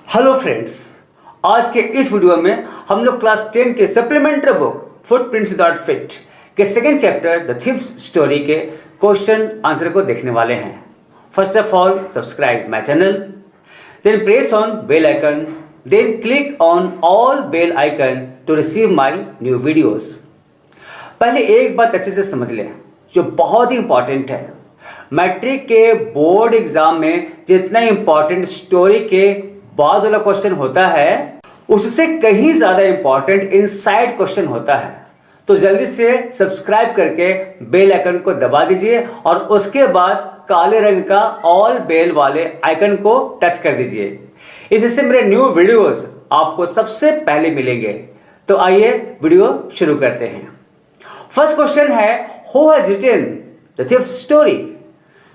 Hello friends, आज के इस वीडियो में हम लोग क्लास 10 के supplementary book footprints without feet के second chapter the thief's story के क्वेश्चन आंसर को देखने वाले हैं। First of all subscribe my channel, then press on bell icon, then click on all bell icon to receive my new videos. पहले एक बात अच्छे से समझ लें जो बहुत ही इंपॉर्टेंट है। मैट्रिक के बोर्ड एग्जाम में जितना इंपॉर्टेंट स्टोरी के बाद वाला क्वेश्चन होता है उससे कहीं ज्यादा इंपॉर्टेंट इनसाइड क्वेश्चन होता है। तो जल्दी से सब्सक्राइब करके बेल आइकन को दबा दीजिए और उसके बाद काले रंग का ऑल बेल वाले आइकन को टच कर दीजिए। इससे मेरे न्यू वीडियोस आपको सबसे पहले मिलेंगे। तो आइए वीडियो शुरू करते हैं। फर्स्ट क्वेश्चन है, who has written the thief story?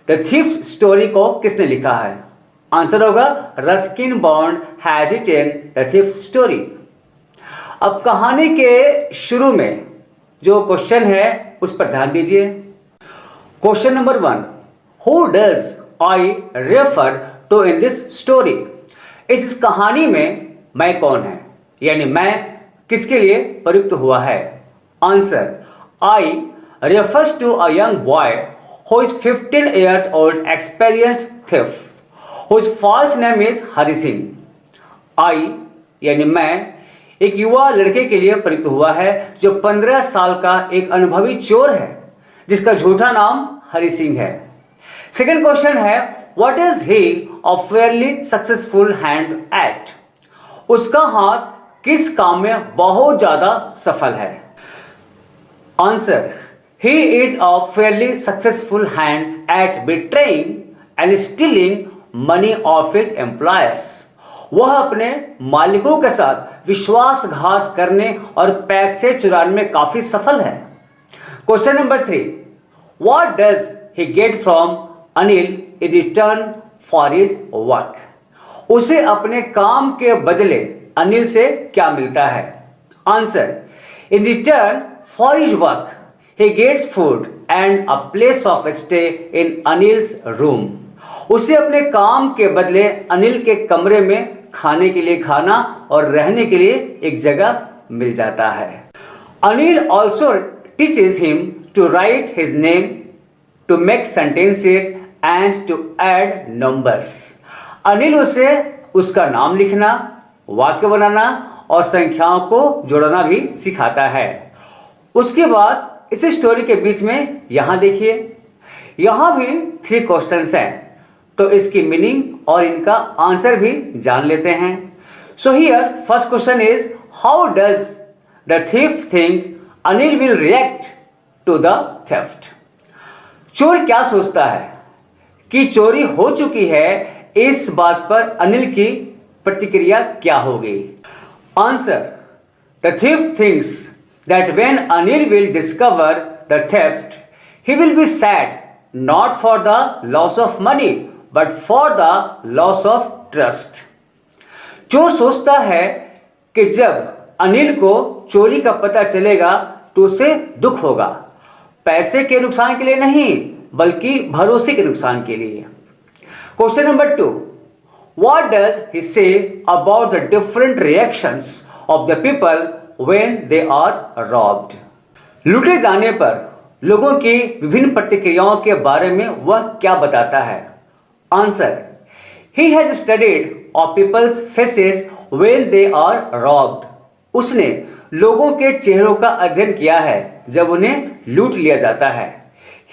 The thief story को किसने लिखा है? आंसर होगा Ruskin Bond has written the thief story. अब कहानी के शुरू में जो क्वेश्चन है उस पर ध्यान दीजिए। Question number 1, who does I refer to in this story? इस कहानी में मैं कौन है, यानी मैं किसके लिए प्रयुक्त हुआ है? Answer, I refers to a young boy who is 15 years old, experienced thief, whose false name is Hari Singh. I यानी मैं एक युवा लड़के के लिए प्रयुक्त हुआ है जो 15 साल का एक अनुभवी चोर है जिसका झूठा नाम हरि सिंह है। सेकेंड क्वेश्चन है, what is he a fairly successful hand eight? उसका हाथ किस काम में बहुत ज्यादा सफल है? Answer, he is a fairly successful hand at betraying and stealing money of his employers. वह अपने मालिकों के साथ विश्वासघात करने और पैसे चुराने में काफी सफल है। Question number 3, what does he get from Anil in return for his work? उसे अपने काम के बदले अनिल से क्या मिलता है? Answer, in return for his work he gets food and a place of stay in Anil's room. उसे अपने काम के बदले अनिल के कमरे में खाने के लिए खाना और रहने के लिए एक जगह मिल जाता है। Anil also teaches him to write his name, to make sentences and to add numbers. Anil उसे उसका नाम लिखना, वाक्य बनाना और संख्याओं को जोड़ना भी सिखाता है। उसके बाद इस स्टोरी के बीच में यहां देखिए, यहां भी 3 क्वेश्चंस हैं, तो इसकी मीनिंग और इनका आंसर भी जान लेते हैं। So here first question is, how does the thief think Anil will react to the theft? चोर क्या सोचता है कि चोरी हो चुकी है, इस बात पर अनिल की प्रतिक्रिया क्या होगी? Answer, the thief thinks that when Anil will discover the theft, he will be sad, not for the loss of money, but for the loss of trust. चोर सोचता है कि जब अनिल को चोरी का पता चलेगा तो उसे दुख होगा, पैसे के नुकसान के लिए नहीं बल्कि भरोसे के नुकसान के लिए। Question number 2, what does he say about the different reactions of the people when they are robbed? लूटे जाने पर लोगों की विभिन्न प्रतिक्रियाओं के बारे में वह क्या बताता है? Answer, he has studied of people's faces when they are robbed. उसने लोगों के चेहरों का अध्ययन किया है जब उन्हें लूट लिया जाता है।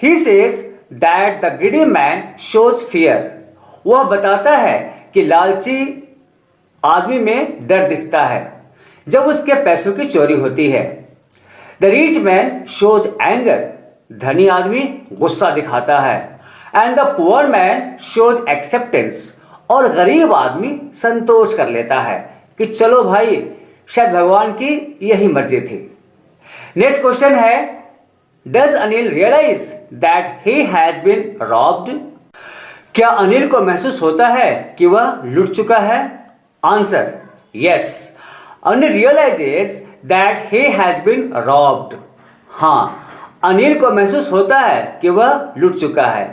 He says that the greedy man shows fear. वह बताता है कि लालची आदमी में डर दिखता है जब उसके पैसों की चोरी होती है। The rich man shows anger, धनी आदमी गुस्सा दिखाता है। And the poor man shows acceptance, और गरीब आदमी संतोष कर लेता है कि चलो भाई, शायद भगवान की यही मर्जी थी। नेक्स्ट क्वेश्चन है, does Anil realise that he has been robbed? क्या अनिल को महसूस होता है कि वह लूट चुका है? Answer, yes, Anil realizes that he has been robbed. हाँ, अनिल को महसूस होता है कि वह लूट चुका है।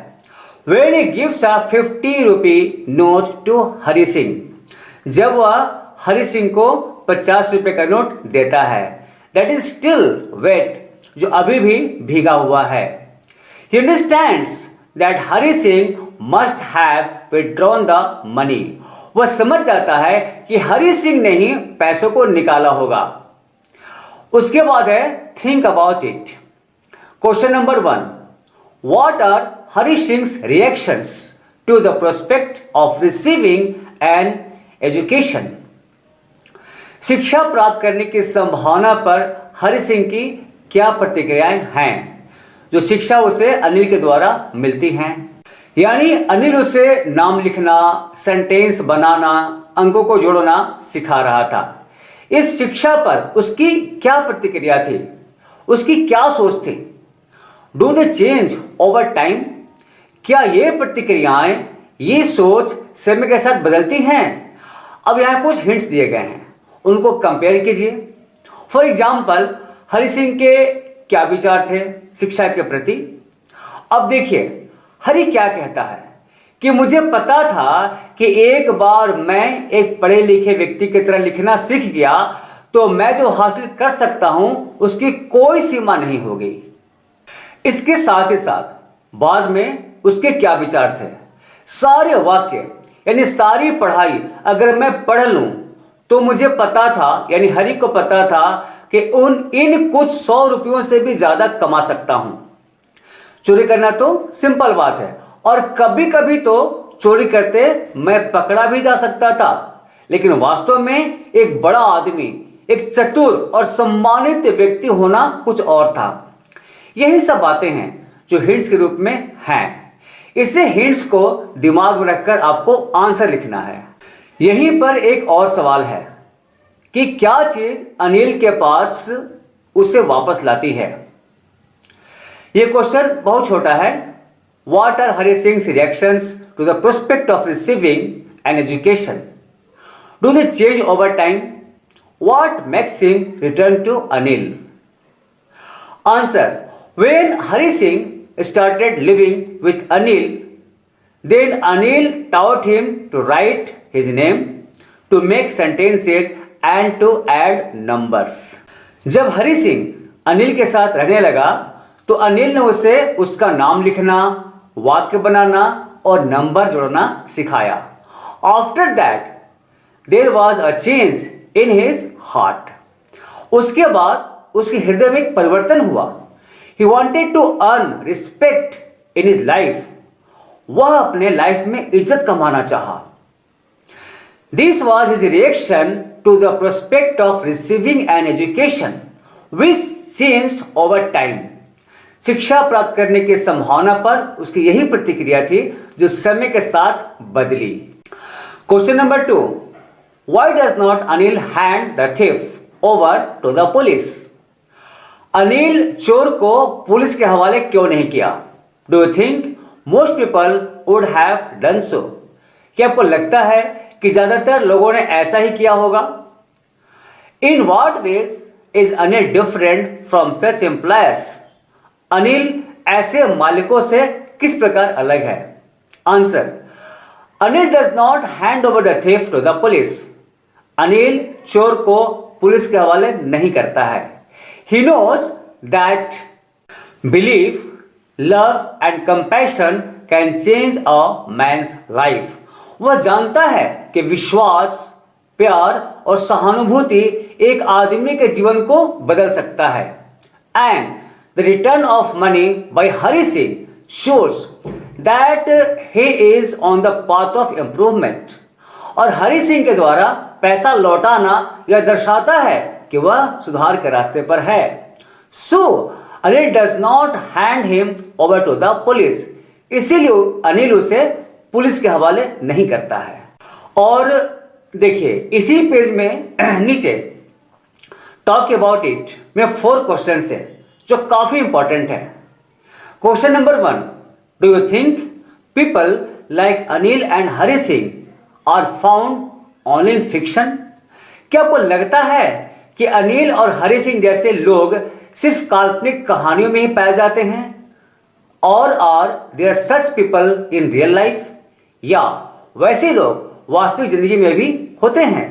When he gives a 50 rupee note to Hari Singh, जब वह हरि सिंह को 50 रुपए का नोट देता है, दैट इज स्टिल वेट, जो अभी भी भीगा हुआ है। He understands that Hari Singh must have withdrawn the money. वह समझ जाता है कि हरि सिंह ने ही पैसों को निकाला होगा। उसके बाद है think about it. Question number 1, what are Hari Singh's reactions to the prospect of receiving an education. शिक्षा प्राप्त करने की संभावना पर हरि सिंह की क्या प्रतिक्रियाएं हैं जो शिक्षा उसे अनिल के द्वारा मिलती हैं। यानी अनिल उसे नाम लिखना, सेंटेंस बनाना, अंकों को जोड़ना सिखा रहा था। इस शिक्षा पर उसकी क्या प्रतिक्रिया थी, उसकी क्या सोच थी। Do they change over time. क्या ये प्रतिक्रियाएं, ये सोच समय के साथ बदलती हैं। अब यहाँ कुछ हिंट्स दिए गए हैं, उनको कंपेयर कीजिए। फॉर एग्जाम्पल, हरि सिंह के क्या विचार थे शिक्षा के प्रति। अब देखिए हरि क्या कहता है कि मुझे पता था कि एक बार मैं एक पढ़े लिखे व्यक्ति की तरह लिखना सीख गया तो मैं जो हासिल कर सकता हूं उसकी कोई सीमा नहीं होगी। इसके साथ ही साथ बाद में उसके क्या विचार थे। सारे वाक्य यानी सारी पढ़ाई अगर मैं पढ़ लूं तो मुझे पता था, यानी हरि को पता था कि इन कुछ 100 रुपयों से भी ज्यादा कमा सकता हूं। चोरी करना तो सिंपल बात है और कभी कभी तो चोरी करते मैं पकड़ा भी जा सकता था, लेकिन वास्तव में एक बड़ा आदमी, एक चतुर और सम्मानित व्यक्ति होना कुछ और था। यही सब बातें हैं जो हिंट्स के रूप में हैं। इसे हिंट्स को दिमाग में रखकर आपको आंसर लिखना है। यहीं पर एक और सवाल है कि क्या चीज अनिल के पास उसे वापस लाती है। यह क्वेश्चन बहुत छोटा है। What are Hari Singh's reactions to the prospect of receiving an education. Do they change over time. What makes him return to Anil. Answer, when Hari Singh started living with Anil, then Anil taught him to write his name, to make sentences and to add numbers. जब हरि सिंह अनिल के साथ रहने लगा तो अनिल ने उसे उसका नाम लिखना, वाक्य बनाना और नंबर जोड़ना सिखाया। After that, there was a change in his heart. उसके बाद उसके हृदय में एक परिवर्तन हुआ। He wanted to earn respect in his life. वह अपने लाइफ में इज्जत कमाना चाहा। This was his reaction to the prospect of receiving an education, which changed over time. शिक्षा प्राप्त करने की संभावना पर उसकी यही प्रतिक्रिया थी जो समय के साथ बदली। Question number 2, why does not Anil hand the thief over to the police? Anil चोर को पुलिस के हवाले क्यों नहीं किया? Do you think most people would have done so? क्या आपको लगता है कि ज्यादातर लोगों ने ऐसा ही किया होगा? In what ways is Anil different from such employers? Anil ऐसे मालिकों से किस प्रकार अलग है? Answer, Anil does not hand over the thief to the police. Anil चोर को पुलिस के हवाले नहीं करता है। He knows that belief, love and compassion can change a man's life. वह जानता है कि विश्वास, प्यार और सहानुभूति एक आदमी के जीवन को बदल सकता है। And the return of money by Hari Singh shows that he is on the path of improvement. और हरि सिंह के द्वारा पैसा लौटाना यह दर्शाता है कि वह सुधार के रास्ते पर है। So Anil does not hand him over to the police. इसीलिए अनिल उसे पुलिस के हवाले नहीं करता है। और देखिए इसी पेज में नीचे टॉक अबाउट इट में 4 क्वेश्चन है जो काफी इंपॉर्टेंट है। Question number 1, do you think people like Anil and Hari Singh are found only in fiction? क्या आपको लगता है कि अनिल और हरि सिंह जैसे लोग सिर्फ काल्पनिक कहानियों में ही पाए जाते हैं? और are there such people in real life? या वैसे लोग वास्तविक जिंदगी में भी होते हैं?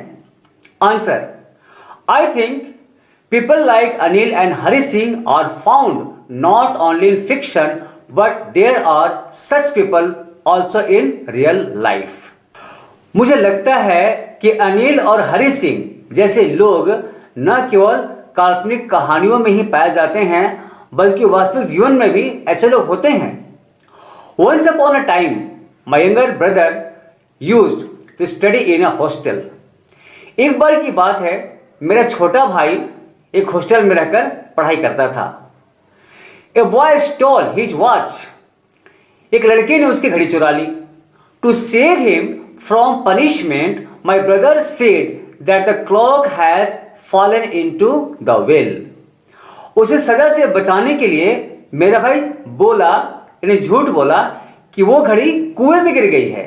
Answer, I think people like Anil and Hari Singh are found not only in fiction but there are such people also in real life. मुझे लगता है कि अनिल और हरि सिंह जैसे लोग न केवल काल्पनिक कहानियों में ही पाए जाते हैं बल्कि वास्तविक जीवन में भी ऐसे लोग होते हैं. Once upon a time, my younger brother used to study in a hostel. एक बार की बात है, मेरा छोटा भाई एक हॉस्टल में रहकर पढ़ाई करता था. A boy stole his watch. एक लड़के ने उसकी घड़ी चुरा ली. To save him from punishment my brother said that the clock has fallen into the well. उसे सजा से बचाने के लिए मेरा भाई बोला, यानी झूठ बोला कि वो घड़ी कुएं में गिर गई है.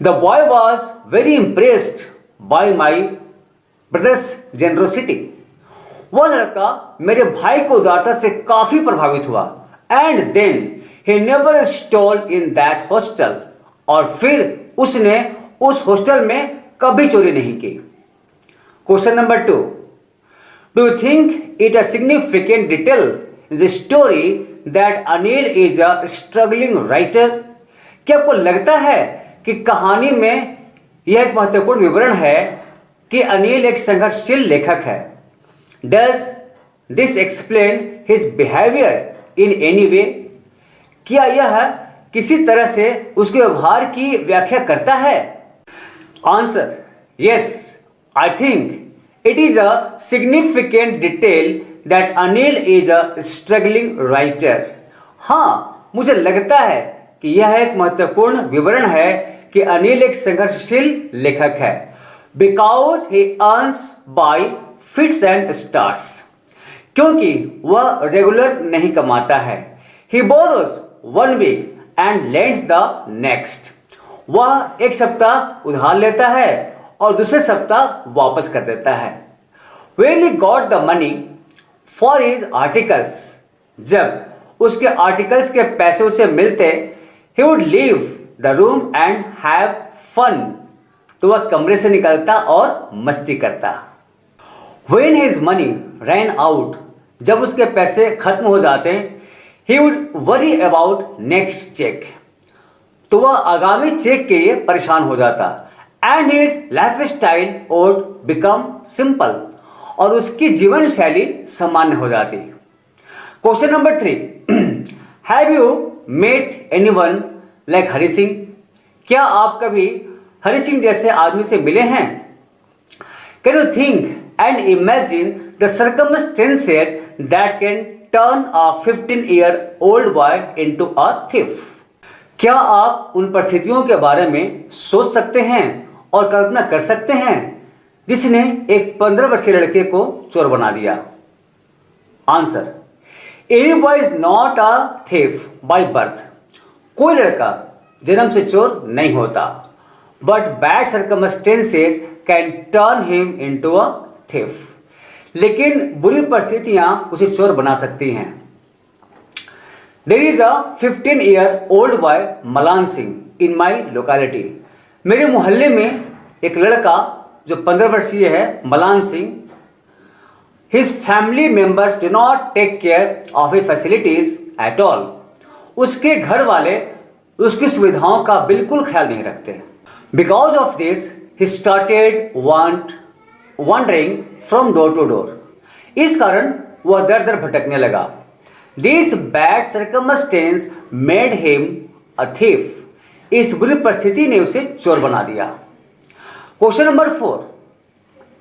The boy was very impressed by my brothers generosity. वह लड़का मेरे भाई को उदारता से काफी प्रभावित हुआ. And then he never stole in that hostel. और फिर उसने उस हॉस्टल में कभी चोरी नहीं की. Question number 2. Do you think it a significant detail in the story that Anil is a struggling writer? क्या आपको लगता है कि कहानी में यह एक महत्वपूर्ण विवरण है कि अनिल एक संघर्षशील लेखक है? Does this explain his behavior in any way? क्या यह किसी तरह से उसके व्यवहार की व्याख्या करता है? Answer, yes, I think it is a significant detail that Anil is a struggling writer. हाँ, मुझे लगता है कि यह एक महत्वपूर्ण विवरण है कि अनिल एक संघर्षशील लेखक है. Because he earns by fits and starts. क्योंकि वह रेगुलर नहीं कमाता है. He borrows one week and lends the next. वह एक सप्ताह उधार लेता है और दूसरे सप्ताह वापस कर देता है. When he got the money for his articles, जब उसके आर्टिकल्स के पैसे उसे मिलते, he would leave the room and have fun. तो वह कमरे से निकलता और मस्ती करता. When his money ran out, जब उसके पैसे खत्म हो जाते, he would worry about next check. तो वह आगामी चेक के लिए परेशान हो जाता. And his lifestyle would become simple. और उसकी जीवन शैली सामान्य हो जाती. Question number 3. Have you met anyone like Hari Singh? क्या आप कभी हरि सिंह जैसे आदमी से मिले हैं? Can you think and imagine the circumstances that can turn a 15-year-old boy into a thief? क्या आप उन परिस्थितियों के बारे में सोच सकते हैं और कल्पना कर सकते हैं जिसने एक 15 वर्षीय लड़के को चोर बना दिया? Answer, any boy is not a thief by birth. कोई लड़का जन्म से चोर नहीं होता. But bad circumstances can turn him into a thief. लेकिन बुरी परिस्थितियां उसे चोर बना सकती हैं. There is a 15-year-old boy Malan Singh in my locality. मेरे मोहल्ले में एक लड़का जो 15 वर्षीय है, Malan Singh. His family members do not take care of his facilities at all. उसके घर वाले उसकी सुविधाओं का बिल्कुल ख्याल नहीं रखते. Because of this, he started wandering from door to door. इस कारण वह दर दर भटकने लगा. This bad circumstance made him a thief. इस बुरी परिस्थिति ने उसे चोर बना दिया. Question number 4.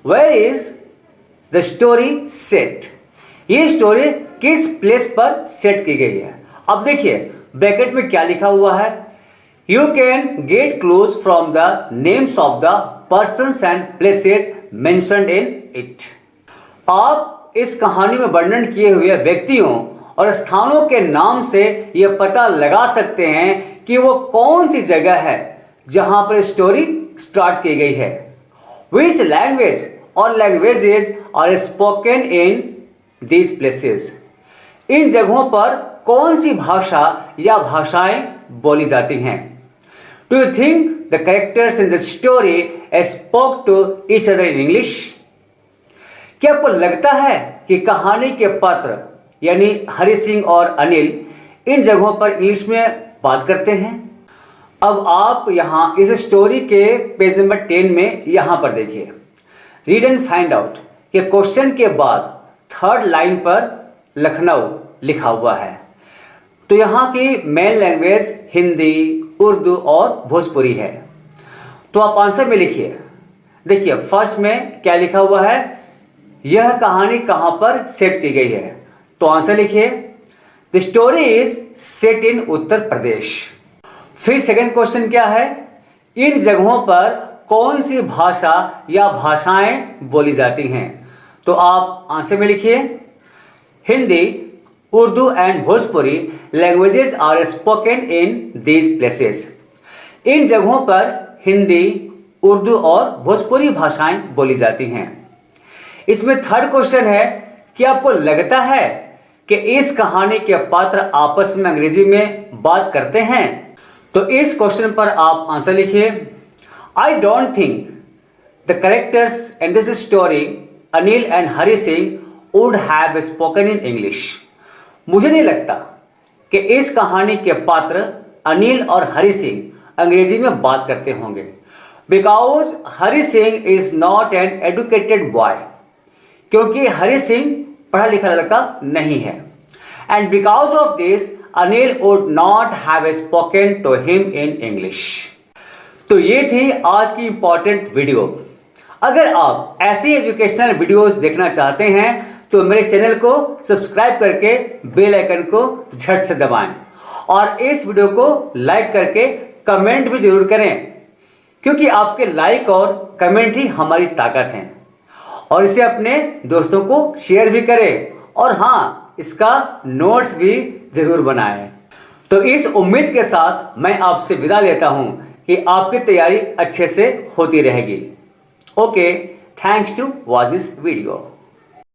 Where is the story set? ये स्टोरी किस प्लेस पर सेट की गई है? अब देखिए ब्रैकेट में क्या लिखा हुआ है. You can get clues from the names of the persons and places mentioned in it. आप इस कहानी में वर्णन किए हुए व्यक्तियों और स्थानों के नाम से यह पता लगा सकते हैं कि वो कौन सी जगह है जहां पर स्टोरी स्टार्ट की गई है. Which language or languages are spoken in these places? इन जगहों पर कौन सी भाषा या भाषाएं बोली जाती हैं. Do you think the characters in the story spoke to each other in English? क्या आपको लगता है कि कहानी के पात्र यानी हरि सिंह और अनिल इन जगहों पर इंग्लिश में बात करते हैं? अब आप यहां इस स्टोरी के पेज नंबर 10 में यहां पर देखिए, रीड एंड फाइंड आउट के क्वेश्चन के बाद थर्ड लाइन पर लखनऊ लिखा हुआ है। तो यहां की मेन लैंग्वेज हिंदी, उर्दू और भोजपुरी है। तो आप आंसर में लिखिए। देखिए फर्स्ट में क्या लिखा हुआ है, यह कहानी कहां पर सेट की गई है। तो आंसर लिखिए, द स्टोरी इज सेट इन उत्तर प्रदेश। फिर सेकंड क्वेश्चन क्या है, इन जगहों पर कौन सी भाषा या भाषाएं बोली जाती हैं? तो आप आंसर में लिखिए, Hindi, Urdu and Bhojpuri languages are spoken in these places. इन जगहों पर हिंदी, उर्दू और भोजपुरी भाषाएं बोली जाती हैं। इसमें थर्ड क्वेश्चन है कि आपको लगता है कि इस कहानी के पात्र आपस में अंग्रेजी में बात करते हैं? तो इस क्वेश्चन पर आप आंसर लिखिए, I don't think the characters in this story Anil and Hari Singh would have spoken in English. मुझे नहीं लगता कि इस कहानी के पात्र अनिल और हरि सिंह अंग्रेजी में बात करते होंगे, because Hari Singh is not an educated boy, क्योंकि हरि सिंह पढ़ा लिखा लड़का नहीं है। And because of this Anil would not have spoken to him in English. तो ये थी आज की इंपॉर्टेंट वीडियो। अगर आप ऐसी एजुकेशनल वीडियोस देखना चाहते हैं तो मेरे चैनल को सब्सक्राइब करके बेल आइकन को झट से दबाएं और इस वीडियो को लाइक करके कमेंट भी जरूर करें, क्योंकि आपके लाइक और कमेंट ही हमारी ताकत है। और इसे अपने दोस्तों को शेयर भी करें और हाँ, इसका नोट्स भी जरूर बनाएं। तो इस उम्मीद के साथ मैं आपसे विदा लेता हूं कि आपकी तैयारी अच्छे से होती रहेगी। Okay, thanks to watch this video.